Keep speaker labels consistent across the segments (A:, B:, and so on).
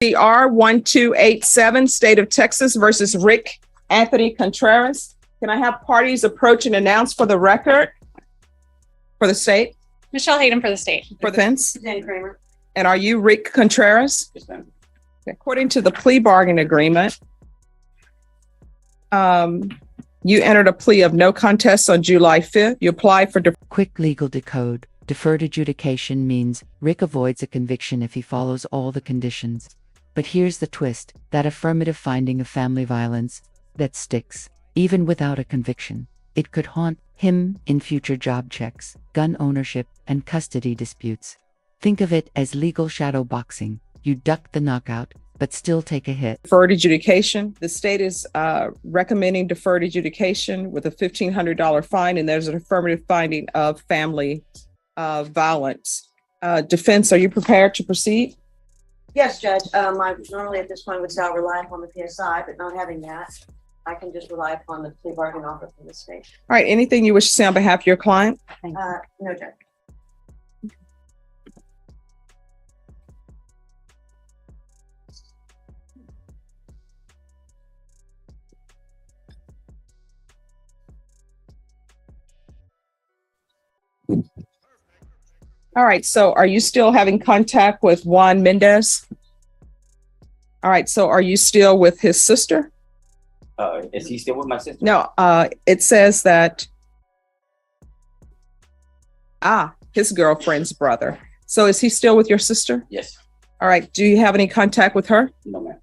A: CR 1287, State of Texas versus Rick Anthony Contreras. Can I have parties approach and announce for the record for the state?
B: Michelle Hayden for the state.
A: For the defense?
C: Danny Kramer.
A: And are you Rick Contreras?
D: Yes, ma'am.
A: According to the plea bargain agreement, you entered a plea of no contest on July 5th. You applied for
E: Quick legal decode. Deferred adjudication means Rick avoids a conviction if he follows all the conditions. But here's the twist, that affirmative finding of family violence, that sticks, even without a conviction. It could haunt him in future job checks, gun ownership, and custody disputes. Think of it as legal shadow boxing. You duck the knockout, but still take a hit.
A: deferred adjudication. The state is recommending deferred adjudication with a $1,500 fine, and there's an affirmative finding of family violence. Defense, are you prepared to proceed?
C: Yes, Judge. I normally at this point would say I'll rely upon the PSI, but not having that, I can just rely upon the plea bargain offer from the state.
A: All right, anything you wish to say on behalf of your client?
C: No, Judge.
A: All right, so are you still having contact with Juan Mendez? All right, so are you still with his sister?
D: Is he still with my sister?
A: No, it says that, his girlfriend's brother. So is he still with your sister?
D: Yes.
A: All right, do you have any contact with her?
D: No, ma'am.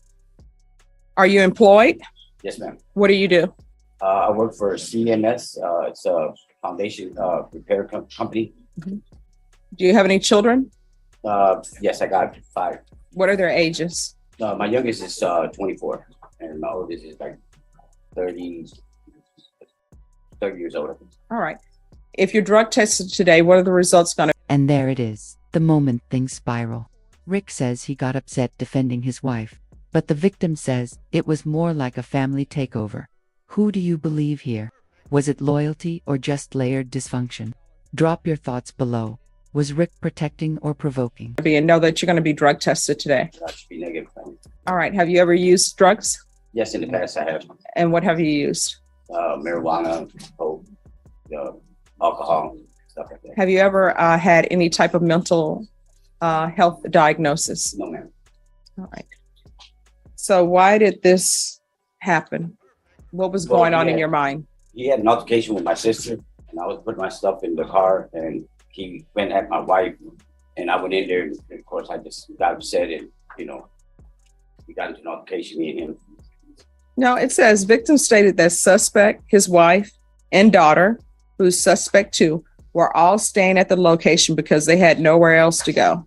A: Are you employed?
D: Yes, ma'am.
A: What do you do?
D: I work for CMS. It's a foundation repair company.
A: Do you have any children?
D: Yes, I got 5.
A: What are their ages?
D: My youngest is 24, and my oldest is like 30 years old.
A: All right. If you're drug tested today, what are the results going to be?
E: And there it is, the moment things spiral. Rick says he got upset defending his wife, but the victim says it was more like a family takeover. Who do you believe here? Was it loyalty or just layered dysfunction? Drop your thoughts below. Was Rick protecting or provoking?
A: And know that you're going to be drug tested today.
D: That should be negative.
A: All right. Have you ever used drugs?
D: Yes, in the past I have.
A: And what have you used?
D: Marijuana, coke, alcohol, stuff like that.
A: Have you ever had any type of mental health diagnosis?
D: No, ma'am.
A: All right. So why did this happen? What was going on in your mind?
D: He had an altercation with my sister, and I was putting my stuff in the car, and he went at my wife, and I went in there, and of course I just got upset, and we got into an altercation, me and him.
A: No, it says victim stated that suspect, his wife, and daughter, who's suspect 2, were all staying at the location because they had nowhere else to go.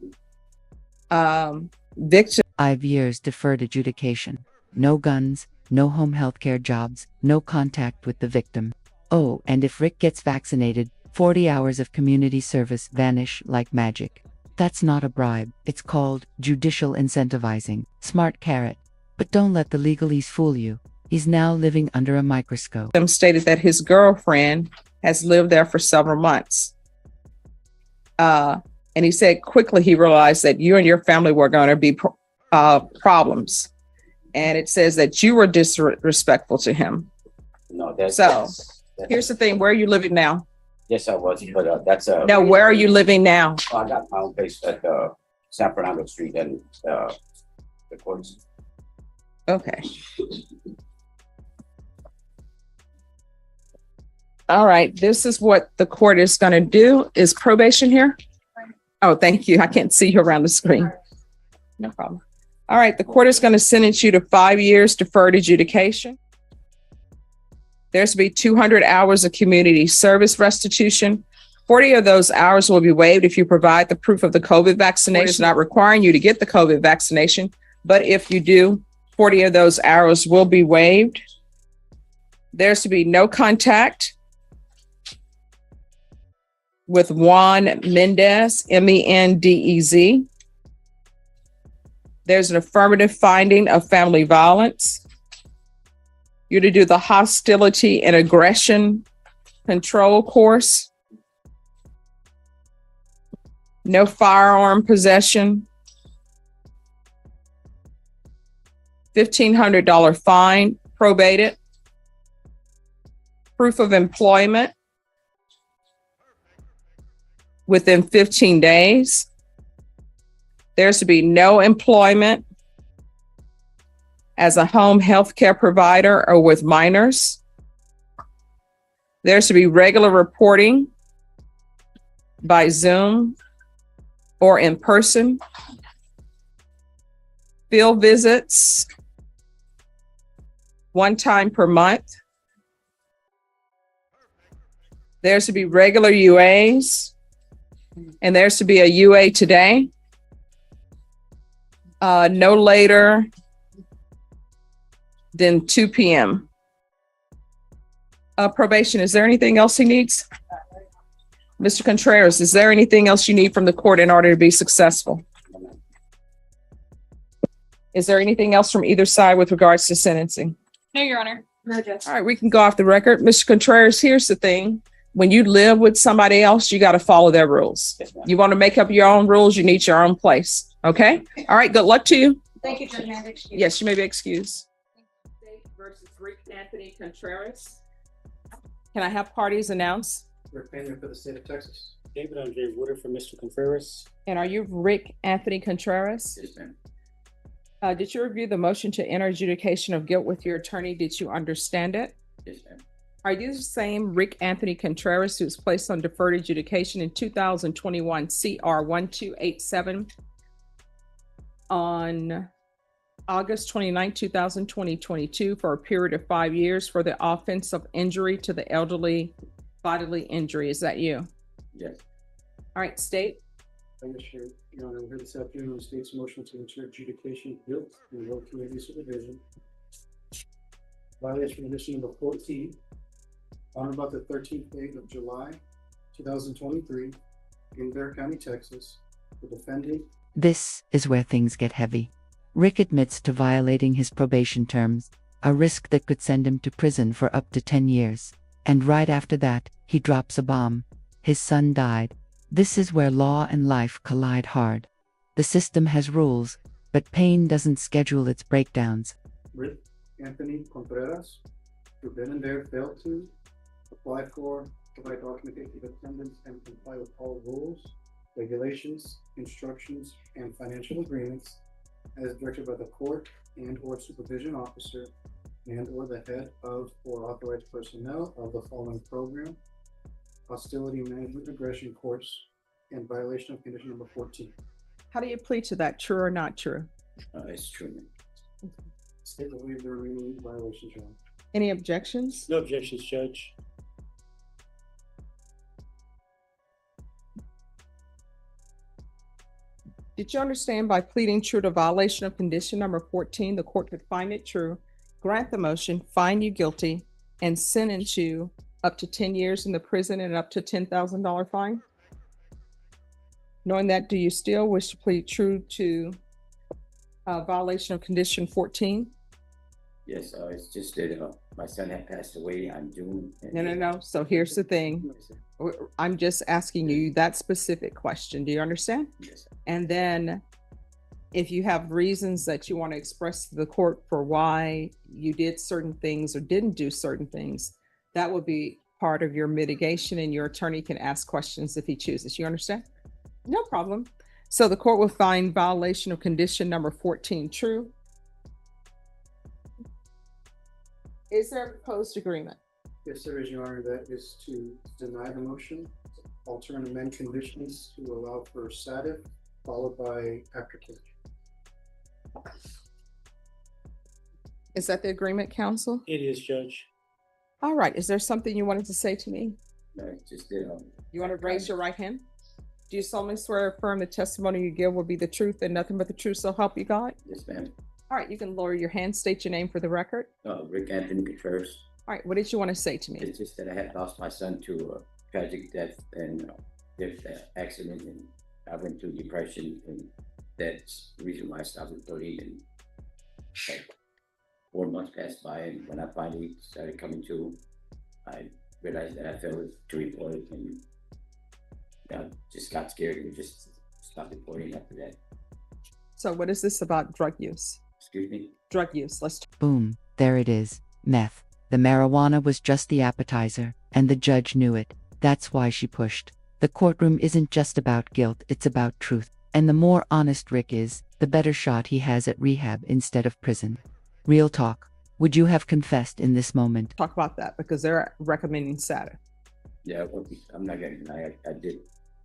A: Victim
E: 5 years deferred adjudication. No guns, no home healthcare jobs, no contact with the victim. Oh, and if Rick gets vaccinated, 40 hours of community service vanish like magic. That's not a bribe. It's called judicial incentivizing. Smart carrot. But don't let the legalese fool you. He's now living under a microscope.
A: stated that his girlfriend has lived there for several months. And he said quickly he realized that you and your family were going to be problems. And it says that you were disrespectful to him.
D: No,
A: Here's the thing. Where are you living now?
D: Yes, I was, but that's
A: No, where are you living now?
D: I got my own place at San Fernando Street and the courts.
A: Okay. All right. This is what the court is going to do. Is probation here? Oh, thank you. I can't see you around the screen. No problem. All right. The court is going to sentence you to 5 years deferred adjudication. There's to be 200 hours of community service restitution. 40 of those hours will be waived if you provide the proof of the COVID vaccination. It's not requiring you to get the COVID vaccination, but if you do, 40 of those hours will be waived. There's to be no contact with Juan Mendez, Mendez. There's an affirmative finding of family violence. You're to do the hostility and aggression control course. No firearm possession. $1,500 fine, probated, proof of employment within 15 days. There's to be no employment as a home health care provider or with minors. There's to be regular reporting by Zoom or in person. Field visits one time per month. There's to be regular UAs, and there's to be a UA today. No later than 2 p.m. Probation, is there anything else he needs? Mr. Contreras, is there anything else you need from the court in order to be successful? Is there anything else from either side with regards to sentencing?
B: No, Your Honor.
C: No, Judge.
A: All right, we can go off the record. Mr. Contreras, here's the thing. When you live with somebody else, you got to follow their rules.
D: Yes, ma'am.
A: You want to make up your own rules, you need your own place. Okay? All right, good luck to you.
C: Thank you, Judge. May I have excuse?
A: Yes, you may be excused. State versus Rick Anthony Contreras. Can I have parties announced?
F: Rick Pena for the state of Texas.
G: David Andre Woodard for Mr. Contreras.
A: And are you Rick Anthony Contreras?
D: Yes, ma'am.
A: Did you review the motion to enter adjudication of guilt with your attorney? Did you understand it?
D: Yes, ma'am.
A: Are you the same Rick Anthony Contreras who was placed on deferred adjudication in 2021 CR 1287 on August 29, 2022 for a period of 5 years for the offense of injury to the elderly bodily injury? Is that you?
D: Yes.
A: All right, state.
F: Thank you, Your Honor. We're here this afternoon on state's motion to enter adjudication of guilt in road community supervision. Violation condition number 14. On about the 13th day of July, 2023, in Bear County, Texas, the defendant.
E: This is where things get heavy. Rick admits to violating his probation terms, a risk that could send him to prison for up to 10 years. And right after that, he drops a bomb. His son died. This is where law and life collide hard. The system has rules, but pain doesn't schedule its breakdowns.
F: Rick Anthony Contreras, who then and there failed to apply for, provide documentation of attendance, and comply with all rules, regulations, instructions, and financial agreements as directed by the court and/or supervision officer and/or the head of or authorized personnel of the following program: hostility management aggression course, and violation of condition number 14.
A: How do you plead to that? True or not true?
D: It's true, ma'am.
F: State believes there are remaining violations, Your Honor.
A: Any objections?
G: No objections, Judge.
A: Did you understand by pleading true to violation of condition number 14, the court could find it true, grant the motion, find you guilty, and sentence you up to 10 years in the prison and up to $10,000 fine? Knowing that, do you still wish to plead true to violation of condition 14?
D: Yes, it's just that my son had passed away on June.
A: No. So here's the thing. I'm just asking you that specific question. Do you understand?
D: Yes, sir.
A: And then if you have reasons that you want to express to the court for why you did certain things or didn't do certain things, that would be part of your mitigation, and your attorney can ask questions if he chooses. You understand? No problem. So the court will find violation of condition number 14 true. Is there a proposed agreement?
F: Yes, there is, Your Honor. That is to deny the motion, alter and amend conditions to allow for SATIF, followed by application.
A: Is that the agreement, counsel?
G: It is, Judge.
A: All right. Is there something you wanted to say to me?
D: No, it's just that
A: You want to raise your right hand? Do you solemnly swear or affirm the testimony you give will be the truth and nothing but the truth, so help you God?
D: yes, ma'am.
A: All right, you can lower your hand, state your name for the record.
D: Rick Anthony Contreras.
A: All right, what did you want to say to me?
D: It's just that I had lost my son to a tragic death and death accident, and I went through depression, and that's the reason why I stopped recording. And like 4 months passed by, and when I finally started coming to, I realized that I failed to report it, and I just got scared and just stopped reporting after that.
A: So what is this about drug use?
D: Excuse me?
A: Drug use. Let's
E: Boom, there it is. Meth. The marijuana was just the appetizer, and the judge knew it. That's why she pushed. The courtroom isn't just about guilt, it's about truth. And the more honest Rick is, the better shot he has at rehab instead of prison. Real talk. Would you have confessed in this moment?
A: talk about that because they're recommending SATA.
D: Yeah, well, I'm not gonna deny I did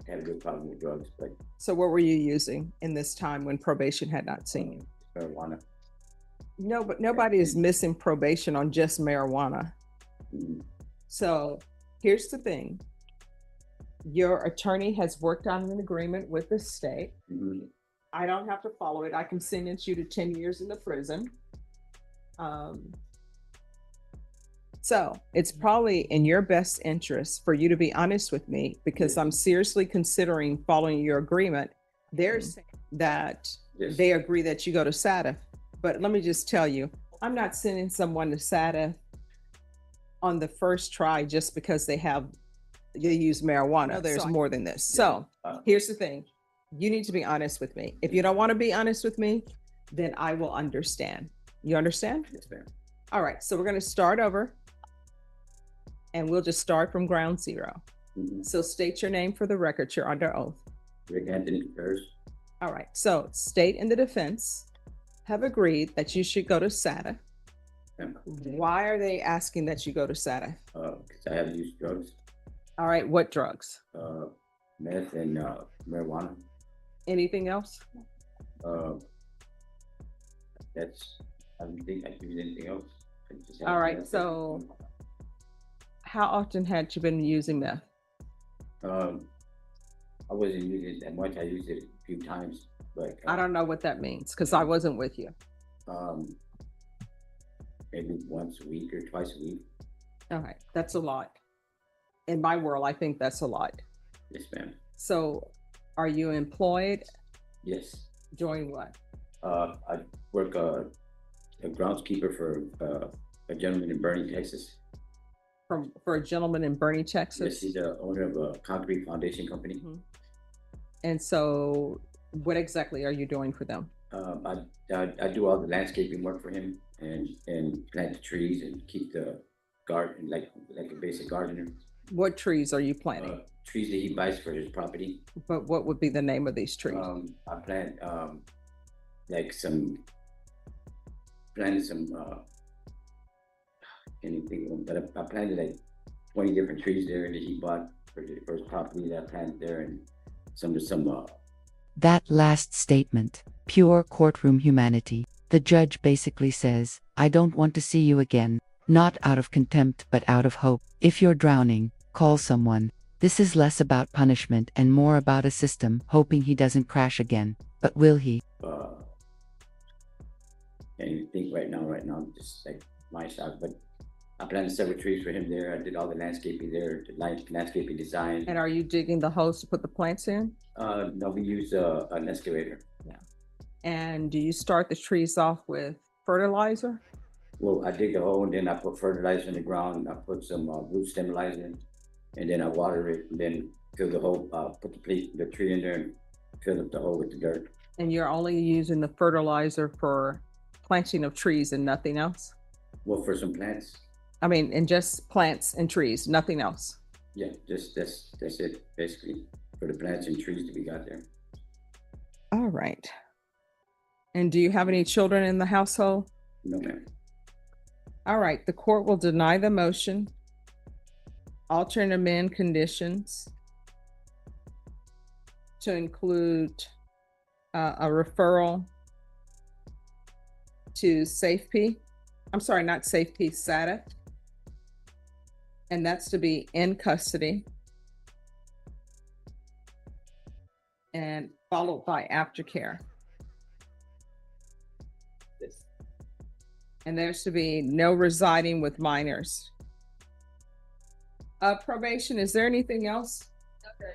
D: have a good problem with drugs, but
A: So what were you using in this time when probation had not seen you?
D: marijuana.
A: No, but nobody is missing probation on just marijuana.
D: Mhm.
A: So here's the thing. Your attorney has worked on an agreement with the state.
D: Mhm.
A: I don't have to follow it. I can sentence you to 10 years in the prison. So it's probably in your best interest for you to be honest with me because I'm seriously considering following your agreement. They're saying that
D: Yes.
A: they agree that you go to SATA. But let me just tell you, I'm not sending someone to SATA on the first try just because they use marijuana. No, there's more than this. So here's the thing. You need to be honest with me. If you don't want to be honest with me, then I will understand. You understand?
D: Yes, ma'am.
A: All right. So we're going to start over and we'll just start from ground zero.
D: Mhm.
A: So state your name for the record. You're under oath.
D: Rick Anthony Ferris.
A: All right. So state and the defense have agreed that you should go to SATA. Why are they asking that you go to SATA?
D: Because I have used drugs,
A: All right. What drugs?
D: meth and marijuana.
A: Anything else?
D: That's, I don't think I can use anything else. I just have
A: All right,
D: meth.
A: so how often had you been using meth?
D: I wasn't using it that much. I used it a few times, but
A: I don't know what that means because I wasn't with you.
D: Maybe once a week or twice a week.
A: All right, that's a lot. In my world, I think that's a lot.
D: Yes, ma'am.
A: So are you employed?
D: Yes.
A: Doing what?
D: I work a groundskeeper for a gentleman in Bernie, Texas.
A: For a gentleman in Bernie,
D: Yes,
A: Texas?
D: he's the owner of a concrete foundation company.
A: Mhm. And so what exactly are you doing for them?
D: I do all the landscaping work for him and plant the trees and keep the garden like a basic gardener.
A: What trees are you planting?
D: Trees that he buys for his property.
A: But what would be the name of these trees?
D: I plant like planted some anything, but I planted like 20 different trees there that he bought for his property that I planted there, and some
E: That last statement, pure courtroom humanity. The judge basically says, I don't want to see you again, not out of contempt but out of hope. If you're drowning, call someone. This is less about punishment and more about a system hoping he doesn't crash again. But will he?
D: can't even think right now, just like my shot, but I planted several trees for him there. I did all the landscaping there, the landscaping design.
A: And are you digging the holes to put the plants in?
D: No, we use an excavator.
A: And do you start the trees off with fertilizer?
D: Well, I dig the hole and then I put fertilizer in the ground. I put some root stabilizer in, and then I water it, and then fill the hole, put the tree in there and fill up the hole with the dirt.
A: And you're only using the fertilizer for planting of trees and nothing else?
D: Well, for some plants.
A: I mean, and just plants and trees, nothing else?
D: Yeah, just that's it, basically, for the plants and trees that we got there.
A: All right. And do you have any children in the household?
D: No, ma'am.
A: All right, the court will deny the motion, alter and amend conditions to include a referral to safety. I'm sorry, not safety, SATA. And that's to be in custody and followed by aftercare. And there's to be no residing with minors. Probation, is there anything else? Okay.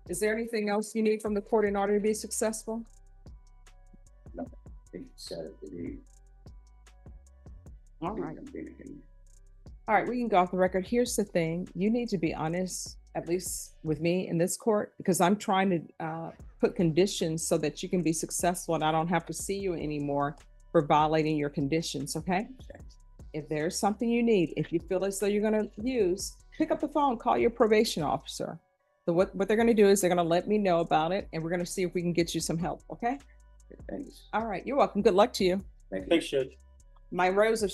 A: Is there anything else you need from the court in order to be successful?
D: I think it's
A: All right. All right, we can go off the record. Here's the thing. You need to be honest, at least with me in this court, because I'm trying to put conditions so that you can be successful and I don't have to see you anymore for violating your conditions, okay? If there's something you need, if you feel as though you're gonna use, pick up the phone, call your probation officer. So what they're gonna do is they're gonna let me know about it, and we're gonna see if we can get you some help, okay?
D: Thanks.
A: All right, you're welcome. Good luck to you.
D: Thank you.
G: Thanks, Judge.
A: My rows of